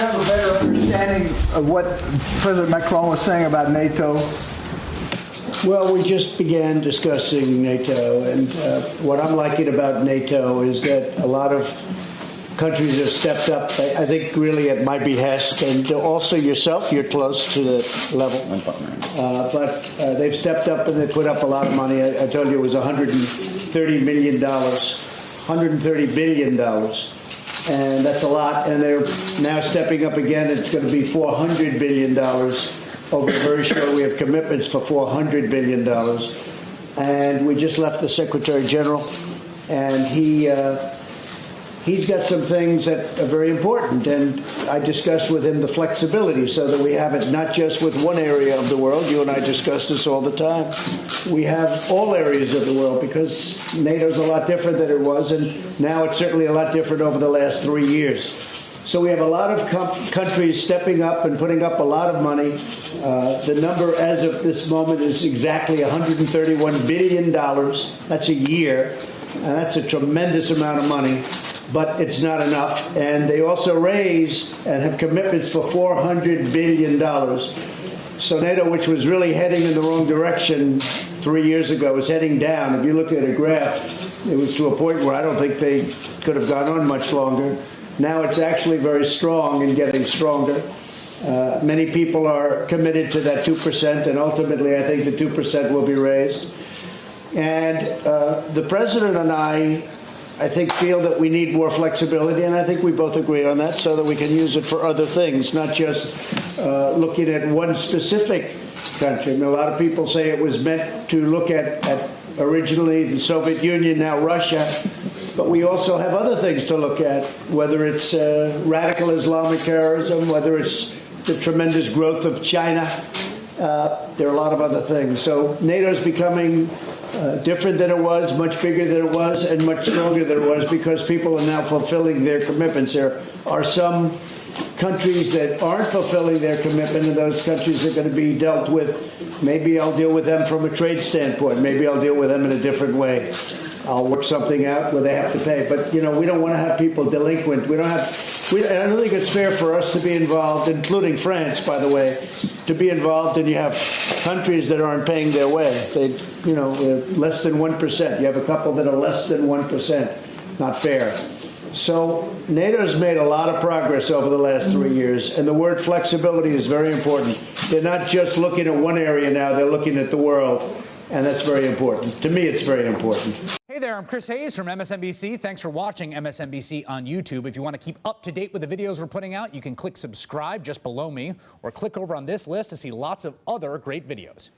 have a better understanding of what President Macron was saying about NATO? Well, we just began discussing NATO, and what I'm liking about NATO is that a lot of countries have stepped up, I think, really at my behest, and also yourself, you're close to the level. But they've stepped up and they put up a lot of money. I told you it was $130 million, $130 billion. And that's a lot. And they're now stepping up again. It's going to be $400 billion. Over very short, we have commitments for $400 billion. And we just left the Secretary General, and he's got some things that are very important, and I discussed with him the flexibility so that we have it not just with one area of the world. You and I discuss this all the time. We have all areas of the world because NATO's a lot different than it was, and now it's certainly a lot different over the last 3 years. So we have a lot of countries stepping up and putting up a lot of money. The number as of this moment is exactly $131 billion. That's a year, and that's a tremendous amount of money. But it's not enough. And they also raise and have commitments for $400 billion. So NATO, which was really heading in the wrong direction 3 years ago, is heading down. If you look at a graph, it was to a point where I don't think they could have gone on much longer. Now it's actually very strong and getting stronger. Many people are committed to that 2%, and ultimately I think the 2% will be raised. And the president and I think, feel that we need more flexibility, and I think we both agree on that, so that we can use it for other things, not just looking at one specific country. I mean, a lot of people say it was meant to look at originally the Soviet Union, now Russia, but we also have other things to look at, whether it's radical Islamic terrorism, whether it's the tremendous growth of China. There are a lot of other things. So NATO's becoming different than it was, much bigger than it was, and much stronger than it was because people are now fulfilling their commitments. There are some countries that aren't fulfilling their commitment, and those countries are going to be dealt with. Maybe I'll deal with them from a trade standpoint. Maybe I'll deal with them in a different way. I'll work something out where they have to pay. But, you know, we don't want to have people delinquent. I don't think it's fair for us to be involved, including France, by the way, to be involved, and you have countries that aren't paying their way. They, you know, less than 1%. You have a couple that are less than 1%. Not fair. So NATO's made a lot of progress over the last 3 years, and the word flexibility is very important. They're not just looking at one area now, they're looking at the world, and that's very important. To me, it's very important. Hey there, I'm Chris Hayes from MSNBC. Thanks for watching MSNBC on YouTube. If you want to keep up to date with the videos we're putting out, you can click subscribe just below me, or click over on this list to see lots of other great videos.